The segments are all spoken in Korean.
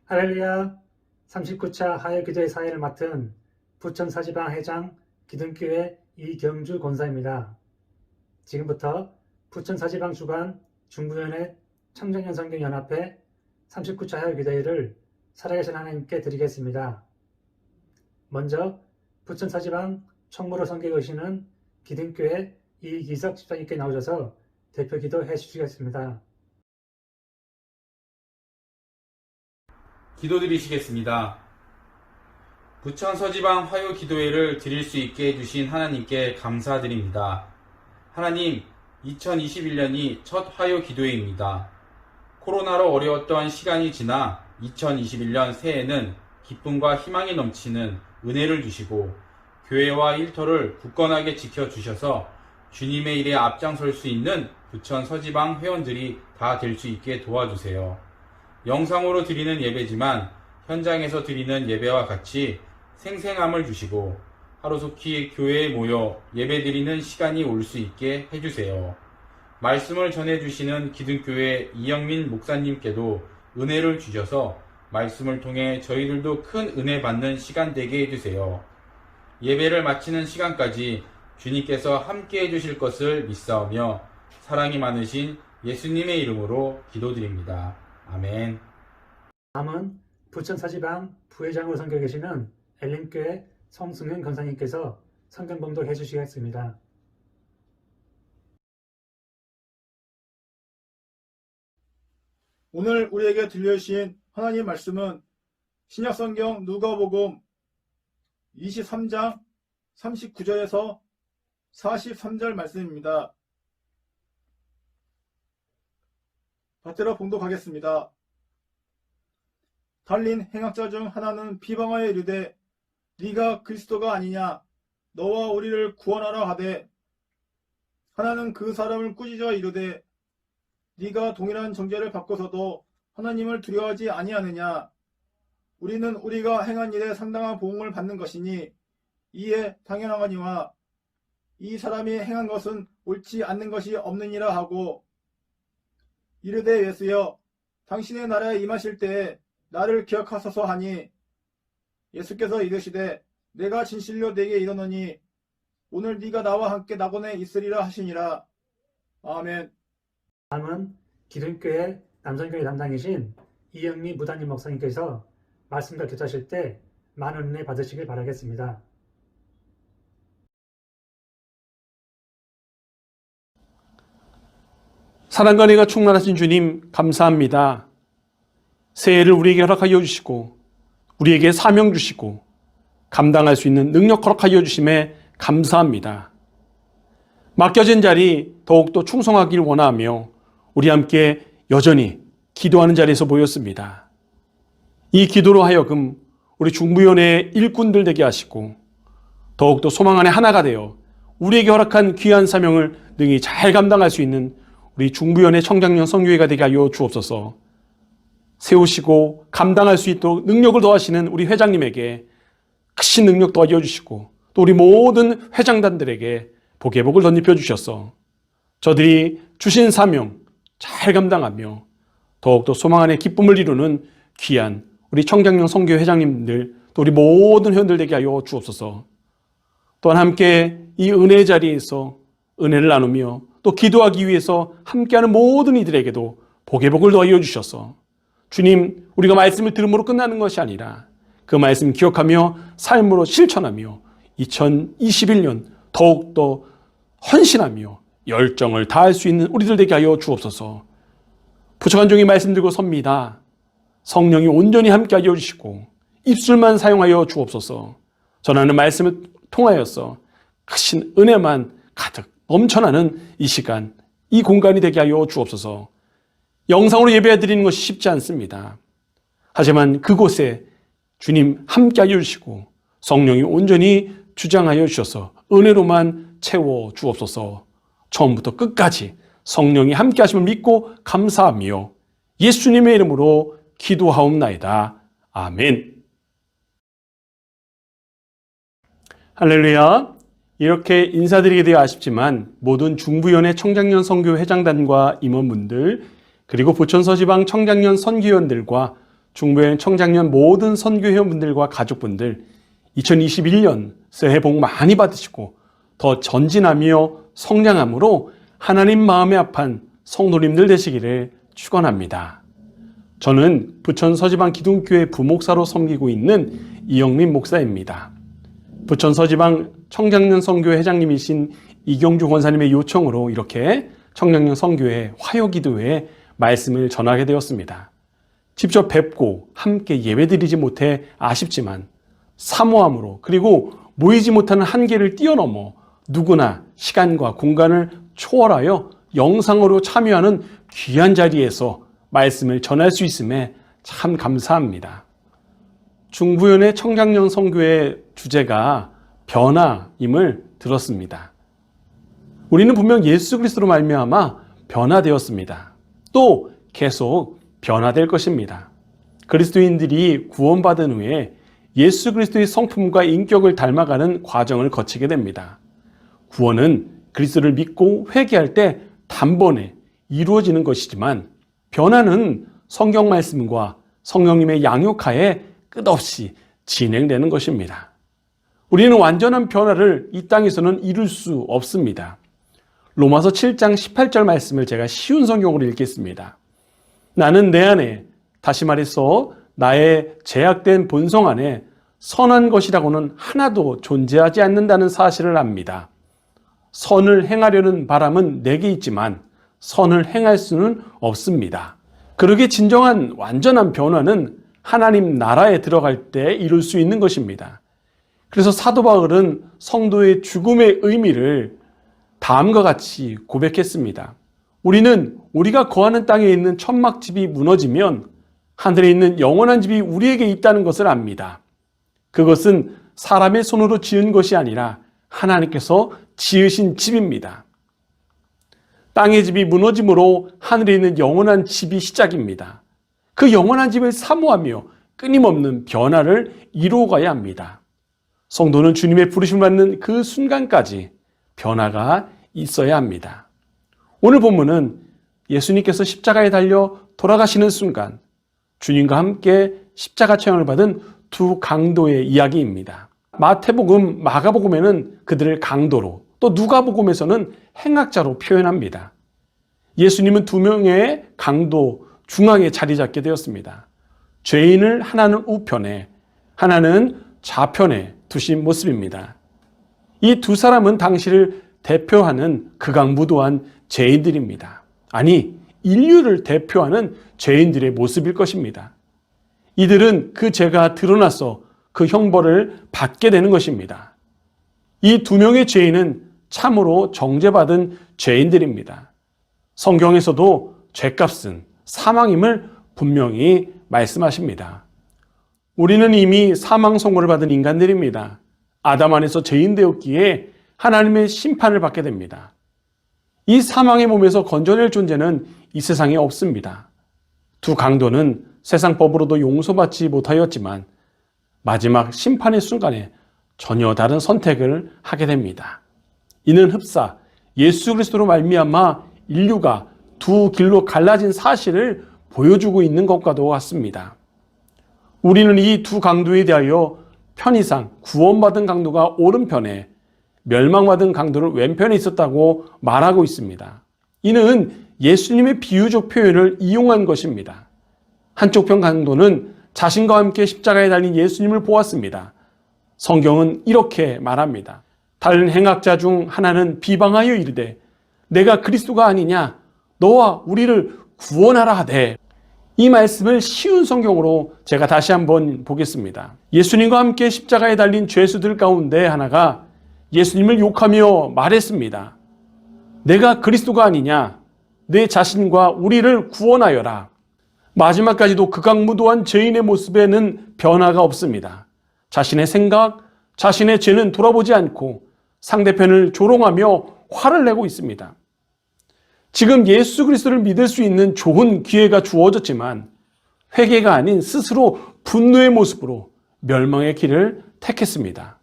할렐루야. 39차 하혈기도회 사회를 맡은 부천 사지방 회장 기둥교회 이경주 권사입니다. 지금부터 부천 사지방 주관 중부연회 청정년 성경연합회 39차 하혈기도회를 살아계신 하나님께 드리겠습니다. 먼저 부천 사지방 총무로 섬기시는 기둥교회 이기석 집사님께 나오셔서 대표 기도해 주시겠습니다. 기도드리시겠습니다. 부천 서지방 화요 기도회를 드릴 수 있게 해주신 하나님께 감사드립니다. 하나님, 2021년이 첫 화요 기도회입니다. 코로나로 어려웠던 시간이 지나 2021년 새해에는 기쁨과 희망이 넘치는 은혜를 주시고 교회와 일터를 굳건하게 지켜주셔서 주님의 일에 앞장설 수 있는 부천 서지방 회원들이 다 될 수 있게 도와주세요. 영상으로 드리는 예배지만 현장에서 드리는 예배와 같이 생생함을 주시고 하루속히 교회에 모여 예배드리는 시간이 올 수 있게 해주세요. 말씀을 전해주시는 기둥교회 이영민 목사님께도 은혜를 주셔서 말씀을 통해 저희들도 큰 은혜 받는 시간 되게 해주세요. 예배를 마치는 시간까지 주님께서 함께 해주실 것을 믿사오며 사랑이 많으신 예수님의 이름으로 기도드립니다. 아멘. 다음은 부천 사지방 부회장으로 섬겨 계시는 엘림교회 성승현 권사님께서 성경 봉독해 주시겠습니다. 오늘 우리에게 들려주신 하나님 말씀은 신약성경 누가복음 23장 39절에서 43절 말씀입니다. 받들어 봉독하겠습니다. 달린 행악자 중 하나는 비방하여 이르되 네가 그리스도가 아니냐 너와 우리를 구원하라 하되 하나는 그 사람을 꾸짖어 이르되 네가 동일한 정죄를 받고서도 하나님을 두려워하지 아니하느냐 우리는 우리가 행한 일에 상당한 보응을 받는 것이니 이에 당연하거니와 이 사람이 행한 것은 옳지 않는 것이 없느니라 하고 이르되 예수여 당신의 나라에 임하실 때에 나를 기억하소서 하니 예수께서 이르시되 내가 진실로 네게 이르노니 오늘 네가 나와 함께 낙원에 있으리라 하시니라. 아멘. 다음은 기둥교회 남성교회 담당이신 이영미 무단임 목사님께서 말씀과 교제하실 때 많은 은혜 받으시길 바라겠습니다. 사랑과 은혜가 충만하신 주님 감사합니다. 새해를 우리에게 허락하여 주시고 우리에게 사명 주시고 감당할 수 있는 능력 허락하여 주심에 감사합니다. 맡겨진 자리 더욱더 충성하길 원하며 우리 함께 여전히 기도하는 자리에서 모였습니다. 이 기도로 하여금 우리 중부연회의 일꾼들 되게 하시고 더욱더 소망 안에 하나가 되어 우리에게 허락한 귀한 사명을 능히 잘 감당할 수 있는 우리 중부연회 청장년 성교회가 되게 하여 주옵소서. 세우시고 감당할 수 있도록 능력을 더하시는 우리 회장님에게 크신 능력 더하여 주시고 또 우리 모든 회장단들에게 복의 복을 덧입혀 주셔서 저들이 주신 사명 잘 감당하며 더욱더 소망 안에 기쁨을 이루는 귀한 우리 청장년 성교회 회장님들 또 우리 모든 회원들 되게 하여 주옵소서. 또한 함께 이 은혜의 자리에서 은혜를 나누며 또 기도하기 위해서 함께하는 모든 이들에게도 복의 복을 더하여 주셔서 주님, 우리가 말씀을 들음으로 끝나는 것이 아니라 그 말씀 기억하며 삶으로 실천하며 2021년 더욱더 헌신하며 열정을 다할 수 있는 우리들 되게 하여 주옵소서. 부족한 종이 말씀 들고 섭니다. 성령이 온전히 함께 하여 주시고 입술만 사용하여 주옵소서. 전하는 말씀을 통하여서 크신 은혜만 가득 넘쳐나는 이 시간, 이 공간이 되게 하여 주옵소서. 영상으로 예배 드리는 것이 쉽지 않습니다. 하지만 그곳에 주님 함께 하여 주시고 성령이 온전히 주장하여 주셔서 은혜로만 채워 주옵소서. 처음부터 끝까지 성령이 함께 하심을 믿고 감사하며 예수님의 이름으로 기도하옵나이다. 아멘. 할렐루야. 이렇게 인사드리게 되어 아쉽지만 모든 중부연회 청장년 선교 회장단과 임원분들 그리고 부천서지방 청장년 선교위원들과 중부여행 청장년 모든 선교회원분들과 가족분들 2021년 새해 복 많이 받으시고 더 전진하며 성장함으로 하나님 마음에 합한 성도님들 되시기를 축원합니다. 저는 부천 서지방 기둥교회 부목사로 섬기고 있는 이영민 목사입니다. 부천 서지방 청장년 선교회 회장님이신 이경주 권사님의 요청으로 이렇게 청장년 선교회 화요기도회에 말씀을 전하게 되었습니다. 직접 뵙고 함께 예배드리지 못해 아쉽지만 사모함으로 그리고 모이지 못하는 한계를 뛰어넘어 누구나 시간과 공간을 초월하여 영상으로 참여하는 귀한 자리에서 말씀을 전할 수 있음에 참 감사합니다. 중부연의 청장년 선교의 주제가 변화임을 들었습니다. 우리는 분명 예수 그리스도로 말미암아 변화되었습니다. 또 계속 변화될 것입니다. 그리스도인들이 구원받은 후에 예수 그리스도의 성품과 인격을 닮아가는 과정을 거치게 됩니다. 구원은 그리스도를 믿고 회개할 때 단번에 이루어지는 것이지만 변화는 성경 말씀과 성령님의 양육하에 끝없이 진행되는 것입니다. 우리는 완전한 변화를 이 땅에서는 이룰 수 없습니다. 로마서 7장 18절 말씀을 제가 쉬운 성경으로 읽겠습니다. 나는 내 안에, 다시 말해서 나의 제약된 본성 안에 선한 것이라고는 하나도 존재하지 않는다는 사실을 압니다. 선을 행하려는 바람은 내게 있지만 선을 행할 수는 없습니다. 그러기에 진정한 완전한 변화는 하나님 나라에 들어갈 때 이룰 수 있는 것입니다. 그래서 사도 바울은 성도의 죽음의 의미를 다음과 같이 고백했습니다. 우리는 우리가 거하는 땅에 있는 천막집이 무너지면 하늘에 있는 영원한 집이 우리에게 있다는 것을 압니다. 그것은 사람의 손으로 지은 것이 아니라 하나님께서 지으신 집입니다. 땅의 집이 무너짐으로 하늘에 있는 영원한 집이 시작입니다. 그 영원한 집을 사모하며 끊임없는 변화를 이루어가야 합니다. 성도는 주님의 부르심을 받는 그 순간까지 변화가 있어야 합니다. 오늘 본문은 예수님께서 십자가에 달려 돌아가시는 순간 주님과 함께 십자가 체험을 받은 두 강도의 이야기입니다. 마태복음, 마가복음에는 그들을 강도로, 또 누가복음에서는 행악자로 표현합니다. 예수님은 두 명의 강도 중앙에 자리 잡게 되었습니다. 죄인을 하나는 우편에, 하나는 좌편에 두신 모습입니다. 이 두 사람은 당시를 대표하는 극악무도한 죄인들입니다. 아니, 인류를 대표하는 죄인들의 모습일 것입니다. 이들은 그 죄가 드러나서 그 형벌을 받게 되는 것입니다. 이 두 명의 죄인은 참으로 정죄받은 죄인들입니다. 성경에서도 죄값은 사망임을 분명히 말씀하십니다. 우리는 이미 사망 선고를 받은 인간들입니다. 아담 안에서 죄인 되었기에 하나님의 심판을 받게 됩니다. 이 사망의 몸에서 건져낼 존재는 이 세상에 없습니다. 두 강도는 세상 법으로도 용서받지 못하였지만 마지막 심판의 순간에 전혀 다른 선택을 하게 됩니다. 이는 흡사 예수 그리스도로 말미암아 인류가 두 길로 갈라진 사실을 보여주고 있는 것과도 같습니다. 우리는 이 두 강도에 대하여 편의상 구원받은 강도가 오른편에 멸망받은 강도는 왼편에 있었다고 말하고 있습니다. 이는 예수님의 비유적 표현을 이용한 것입니다. 한쪽 편 강도는 자신과 함께 십자가에 달린 예수님을 보았습니다. 성경은 이렇게 말합니다. 다른 행악자 중 하나는 비방하여 이르되 내가 그리스도가 아니냐 너와 우리를 구원하라 하되, 이 말씀을 쉬운 성경으로 제가 다시 한번 보겠습니다. 예수님과 함께 십자가에 달린 죄수들 가운데 하나가 예수님을 욕하며 말했습니다. 내가 그리스도가 아니냐 내 자신과 우리를 구원하여라. 마지막까지도 극악무도한 죄인의 모습에는 변화가 없습니다. 자신의 생각, 자신의 죄는 돌아보지 않고 상대편을 조롱하며 화를 내고 있습니다. 지금 예수 그리스도를 믿을 수 있는 좋은 기회가 주어졌지만 회개가 아닌 스스로 분노의 모습으로 멸망의 길을 택했습니다.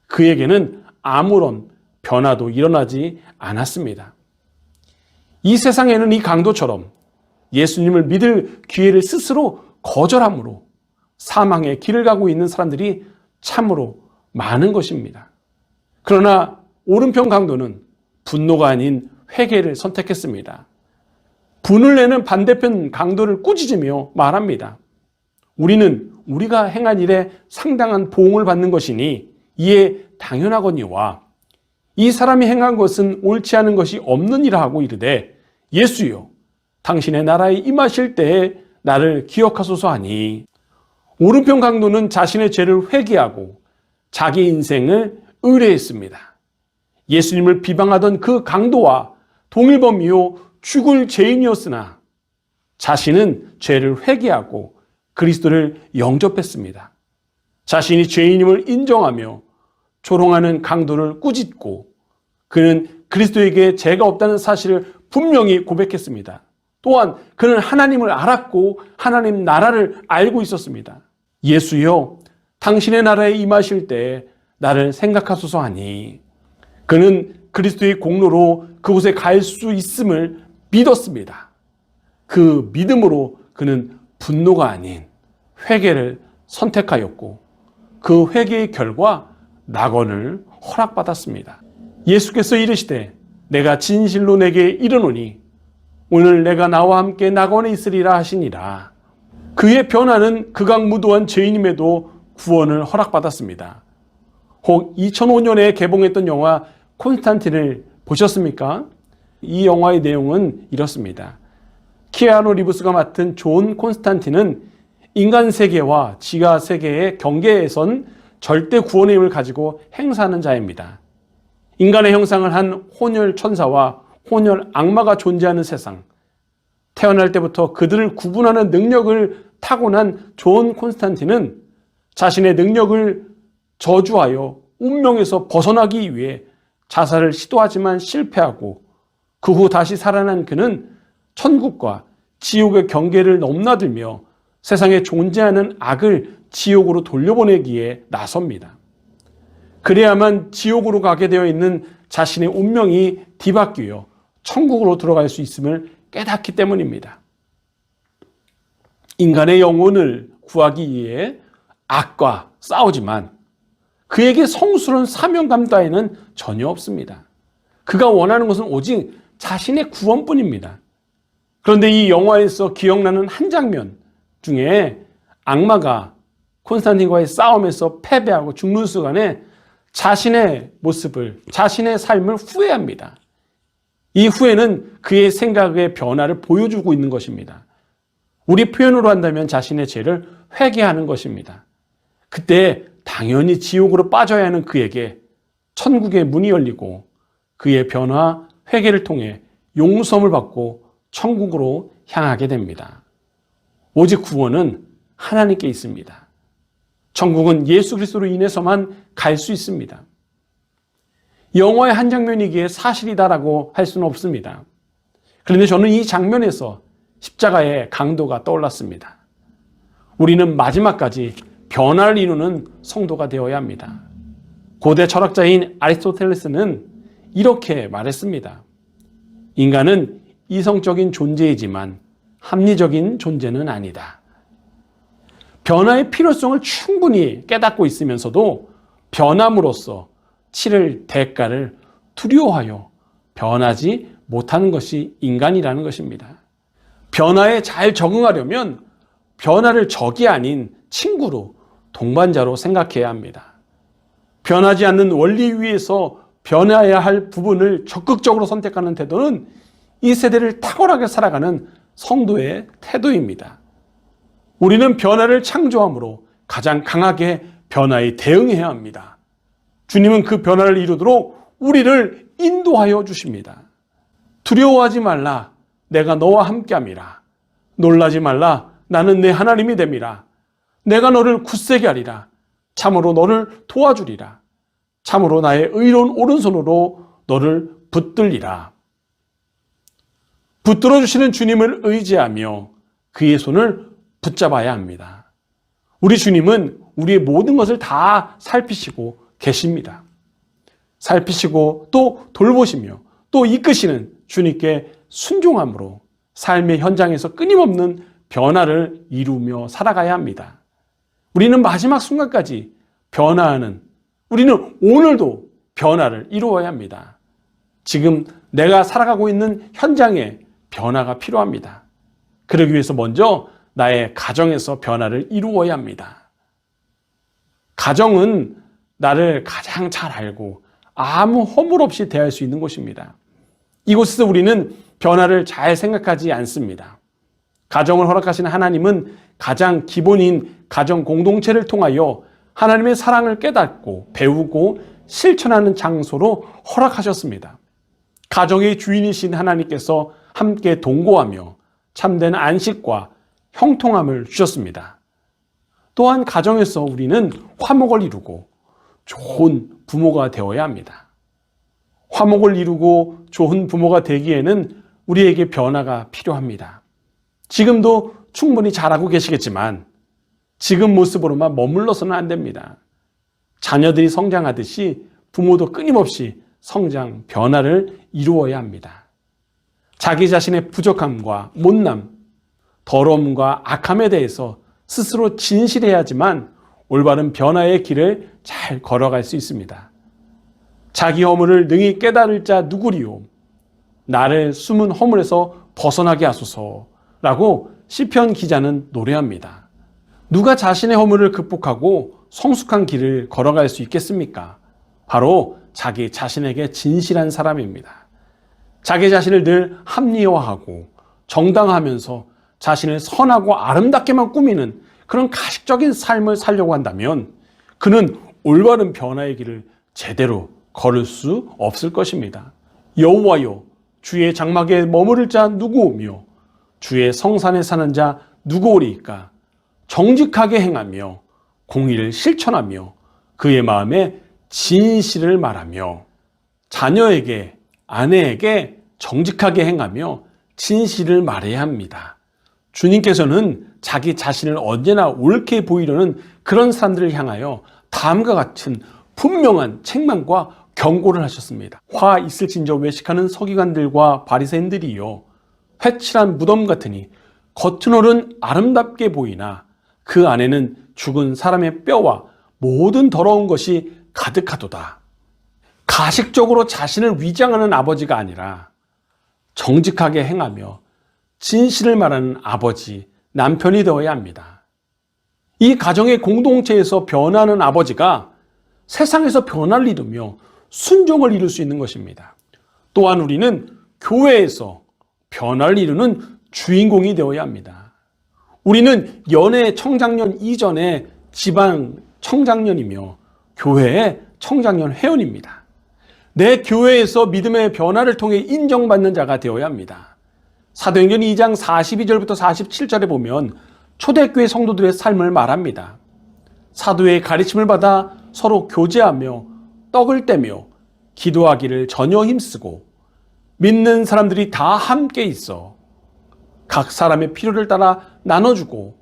그에게는 아무런 변화도 일어나지 않았습니다. 이 세상에는 이 강도처럼 예수님을 믿을 기회를 스스로 거절함으로 사망의 길을 가고 있는 사람들이 참으로 많은 것입니다. 그러나 오른편 강도는 분노가 아닌 회개를 선택했습니다. 분을 내는 반대편 강도를 꾸짖으며 말합니다. 우리는 우리가 행한 일에 상당한 보응을 받는 것이니 이에 당연하거니와 이 사람이 행한 것은 옳지 않은 것이 없느니라 하고 이르되 예수여 당신의 나라에 임하실 때에 나를 기억하소서 하니 오른편 강도는 자신의 죄를 회개하고 자기 인생을 의뢰했습니다. 예수님을 비방하던 그 강도와 동일범이요 죽을 죄인이었으나 자신은 죄를 회개하고 그리스도를 영접했습니다. 자신이 죄인임을 인정하며 조롱하는 강도를 꾸짖고 그는 그리스도에게 죄가 없다는 사실을 분명히 고백했습니다. 또한 그는 하나님을 알았고 하나님 나라를 알고 있었습니다. 예수여 당신의 나라에 임하실 때 나를 생각하소서 하니 그는 그리스도의 공로로 그곳에 갈 수 있음을 믿었습니다. 그 믿음으로 그는 분노가 아닌 회개를 선택하였고 그 회개의 결과 낙원을 허락받았습니다. 예수께서 이르시되 내가 진실로 내게 이르노니 오늘 내가 나와 함께 낙원에 있으리라 하시니라. 그의 변화는 극악무도한 죄인임에도 구원을 허락받았습니다. 혹 2005년에 개봉했던 영화 콘스탄틴을 보셨습니까? 이 영화의 내용은 이렇습니다. 키아누 리브스가 맡은 존 콘스탄틴은 인간 세계와 지하 세계의 경계에 선 절대 구원의 힘을 가지고 행사하는 자입니다. 인간의 형상을 한 혼혈 천사와 혼혈 악마가 존재하는 세상, 태어날 때부터 그들을 구분하는 능력을 타고난 존 콘스탄틴은 자신의 능력을 저주하여 운명에서 벗어나기 위해 자살을 시도하지만 실패하고 그 후 다시 살아난 그는 천국과 지옥의 경계를 넘나들며 세상에 존재하는 악을 지옥으로 돌려보내기에 나섭니다. 그래야만 지옥으로 가게 되어 있는 자신의 운명이 뒤바뀌어 천국으로 들어갈 수 있음을 깨닫기 때문입니다. 인간의 영혼을 구하기 위해 악과 싸우지만 그에게 성스러운 사명감 따위는 전혀 없습니다. 그가 원하는 것은 오직 자신의 구원뿐입니다. 그런데 이 영화에서 기억나는 한 장면 중에 악마가 콘스탄틴과의 싸움에서 패배하고 죽는 순간에 자신의 모습을, 자신의 삶을 후회합니다. 이 후회는 그의 생각의 변화를 보여주고 있는 것입니다. 우리 표현으로 한다면 자신의 죄를 회개하는 것입니다. 그때 당연히 지옥으로 빠져야 하는 그에게 천국의 문이 열리고 그의 변화, 회개를 통해 용서를 받고 천국으로 향하게 됩니다. 오직 구원은 하나님께 있습니다. 천국은 예수 그리스도로 인해서만 갈 수 있습니다. 영화의 한 장면이기에 사실이다라고 할 수는 없습니다. 그런데 저는 이 장면에서 십자가의 강도가 떠올랐습니다. 우리는 마지막까지 변화를 이루는 성도가 되어야 합니다. 고대 철학자인 아리스토텔레스는 이렇게 말했습니다. 인간은 이성적인 존재이지만 합리적인 존재는 아니다. 변화의 필요성을 충분히 깨닫고 있으면서도 변함으로써 치를 대가를 두려워하여 변하지 못하는 것이 인간이라는 것입니다. 변화에 잘 적응하려면 변화를 적이 아닌 친구로, 동반자로 생각해야 합니다. 변하지 않는 원리 위에서 변해야 할 부분을 적극적으로 선택하는 태도는 이 세대를 탁월하게 살아가는 성도의 태도입니다. 우리는 변화를 창조함으로 가장 강하게 변화에 대응해야 합니다. 주님은 그 변화를 이루도록 우리를 인도하여 주십니다. 두려워하지 말라, 내가 너와 함께함이라. 놀라지 말라, 나는 내 하나님이 됨이라. 내가 너를 굳세게 하리라. 참으로 너를 도와주리라. 참으로 나의 의로운 오른손으로 너를 붙들리라. 붙들어 주시는 주님을 의지하며 그의 손을 붙잡아야 합니다. 우리 주님은 우리의 모든 것을 다 살피시고 계십니다. 살피시고 또 돌보시며 또 이끄시는 주님께 순종함으로 삶의 현장에서 끊임없는 변화를 이루며 살아가야 합니다. 우리는 마지막 순간까지 변화하는, 우리는 오늘도 변화를 이루어야 합니다. 지금 내가 살아가고 있는 현장에 변화가 필요합니다. 그러기 위해서 먼저 나의 가정에서 변화를 이루어야 합니다. 가정은 나를 가장 잘 알고 아무 허물 없이 대할 수 있는 곳입니다. 이곳에서 우리는 변화를 잘 생각하지 않습니다. 가정을 허락하시는 하나님은 가장 기본인 가정 공동체를 통하여 하나님의 사랑을 깨닫고 배우고 실천하는 장소로 허락하셨습니다. 가정의 주인이신 하나님께서 함께 동거하며 참된 안식과 형통함을 주셨습니다. 또한 가정에서 우리는 화목을 이루고 좋은 부모가 되어야 합니다. 화목을 이루고 좋은 부모가 되기에는 우리에게 변화가 필요합니다. 지금도 충분히 잘하고 계시겠지만 지금 모습으로만 머물러서는 안 됩니다. 자녀들이 성장하듯이 부모도 끊임없이 성장, 변화를 이루어야 합니다. 자기 자신의 부족함과 못남, 더러움과 악함에 대해서 스스로 진실해야지만 올바른 변화의 길을 잘 걸어갈 수 있습니다. 자기 허물을 능히 깨달을 자 누구리요? 나를 숨은 허물에서 벗어나게 하소서라고 시편 기자는 노래합니다. 누가 자신의 허물을 극복하고 성숙한 길을 걸어갈 수 있겠습니까? 바로 자기 자신에게 진실한 사람입니다. 자기 자신을 늘 합리화하고 정당하면서 자신을 선하고 아름답게만 꾸미는 그런 가식적인 삶을 살려고 한다면 그는 올바른 변화의 길을 제대로 걸을 수 없을 것입니다. 여호와여, 주의 장막에 머무를 자 누구오며 주의 성산에 사는 자 누구오리이까? 정직하게 행하며 공의를 실천하며 그의 마음에 진실을 말하며 자녀에게, 아내에게 정직하게 행하며 진실을 말해야 합니다. 주님께서는 자기 자신을 언제나 옳게 보이려는 그런 사람들을 향하여 다음과 같은 분명한 책망과 경고를 하셨습니다. 화 있을진저 외식하는 서기관들과 바리새인들이여, 회칠한 무덤 같으니 겉으로는 아름답게 보이나 그 안에는 죽은 사람의 뼈와 모든 더러운 것이 가득하도다. 가식적으로 자신을 위장하는 아버지가 아니라 정직하게 행하며 진실을 말하는 아버지, 남편이 되어야 합니다. 이 가정의 공동체에서 변화하는 아버지가 세상에서 변화를 이루며 순종을 이룰 수 있는 것입니다. 또한 우리는 교회에서 변화를 이루는 주인공이 되어야 합니다. 우리는 연애 청장년 이전에 지방 청장년이며 교회의 청장년 회원입니다. 내 교회에서 믿음의 변화를 통해 인정받는 자가 되어야 합니다. 사도행전 2장 42절부터 47절에 보면 초대교회 성도들의 삶을 말합니다. 사도의 가르침을 받아 서로 교제하며 떡을 떼며 기도하기를 전혀 힘쓰고 믿는 사람들이 다 함께 있어 각 사람의 필요를 따라 나눠주고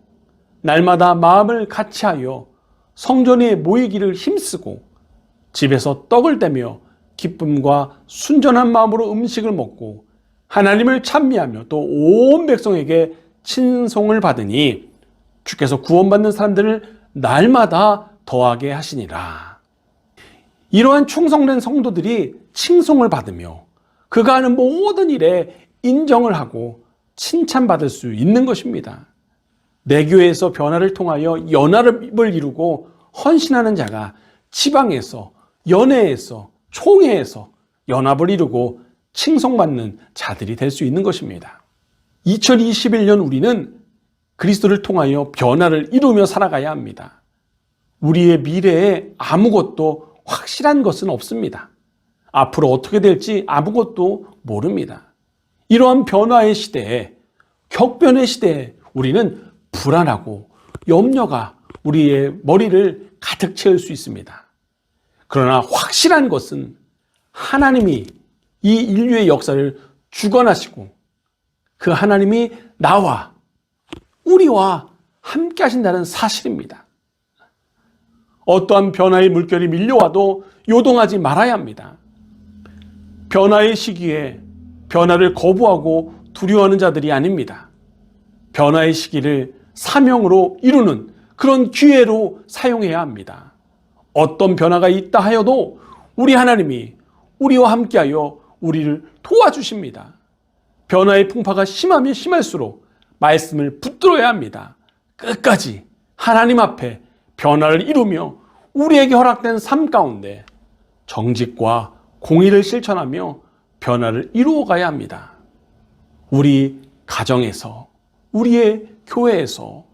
날마다 마음을 같이하여 성전에 모이기를 힘쓰고 집에서 떡을 떼며 기쁨과 순전한 마음으로 음식을 먹고 하나님을 찬미하며 또 온 백성에게 친송을 받으니 주께서 구원받는 사람들을 날마다 더하게 하시니라. 이러한 충성된 성도들이 칭송을 받으며 그가 하는 모든 일에 인정을 하고 칭찬받을 수 있는 것입니다. 내 교회에서 변화를 통하여 연합을 이루고 헌신하는 자가 지방에서, 연회에서, 총회에서 연합을 이루고 칭송받는 자들이 될 수 있는 것입니다. 2021년 우리는 그리스도를 통하여 변화를 이루며 살아가야 합니다. 우리의 미래에 아무것도 확실한 것은 없습니다. 앞으로 어떻게 될지 아무것도 모릅니다. 이러한 변화의 시대에, 격변의 시대에 우리는 불안하고 염려가 우리의 머리를 가득 채울 수 있습니다. 그러나 확실한 것은 하나님이 이 인류의 역사를 주관하시고 그 하나님이 나와 우리와 함께 하신다는 사실입니다. 어떠한 변화의 물결이 밀려와도 요동하지 말아야 합니다. 변화의 시기에 변화를 거부하고 두려워하는 자들이 아닙니다. 변화의 시기를 사명으로 이루는 그런 기회로 사용해야 합니다. 어떤 변화가 있다 하여도 우리 하나님이 우리와 함께하여 우리를 도와주십니다. 변화의 풍파가 심하면 심할수록 말씀을 붙들어야 합니다. 끝까지 하나님 앞에 변화를 이루며 우리에게 허락된 삶 가운데 정직과 공의를 실천하며 변화를 이루어가야 합니다. 우리 가정에서, 우리의 교회에서,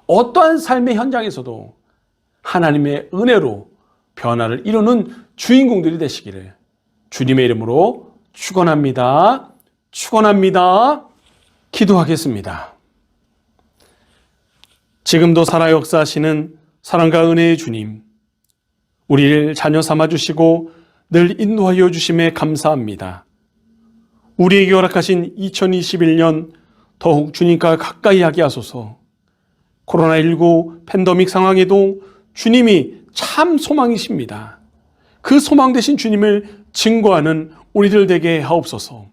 어떠한 삶의 현장에서도 하나님의 은혜로 변화를 이루는 주인공들이 되시기를 주님의 이름으로 축원합니다. 축원합니다. 기도하겠습니다. 지금도 살아 역사하시는 사랑과 은혜의 주님, 우리를 자녀 삼아주시고 늘 인도하여 주심에 감사합니다. 우리에게 허락하신 2021년 더욱 주님과 가까이 하게 하소서. 코로나19 팬데믹 상황에도 주님이 참 소망이십니다. 그 소망 되신 주님을 증거하는 우리들 되게 하옵소서.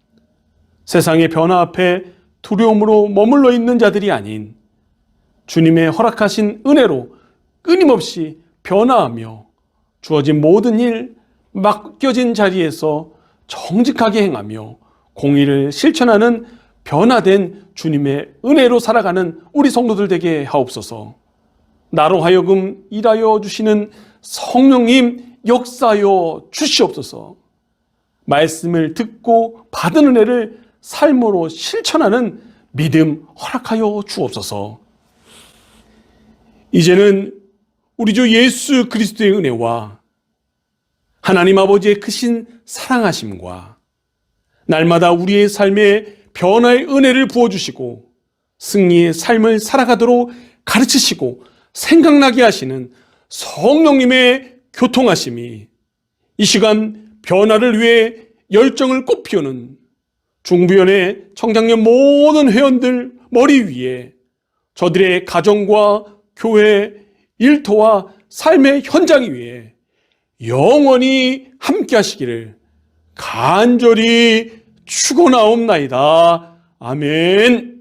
세상의 변화 앞에 두려움으로 머물러 있는 자들이 아닌 주님의 허락하신 은혜로 끊임없이 변화하며 주어진 모든 일, 맡겨진 자리에서 정직하게 행하며 공의를 실천하는 변화된 주님의 은혜로 살아가는 우리 성도들 되게 하옵소서. 나로 하여금 일하여 주시는 성령님 역사하여 주시옵소서. 말씀을 듣고 받은 은혜를 삶으로 실천하는 믿음 허락하여 주옵소서. 이제는 우리 주 예수 그리스도의 은혜와 하나님 아버지의 크신 사랑하심과 날마다 우리의 삶에 변화의 은혜를 부어주시고 승리의 삶을 살아가도록 가르치시고 생각나게 하시는 성령님의 교통하심이 이 시간 변화를 위해 열정을 꽃피우는 중부연의 청장년 모든 회원들 머리 위에 저들의 가정과 교회, 일터와 삶의 현장 위에 영원히 함께 하시기를 간절히 축원하옵나이다. 아멘.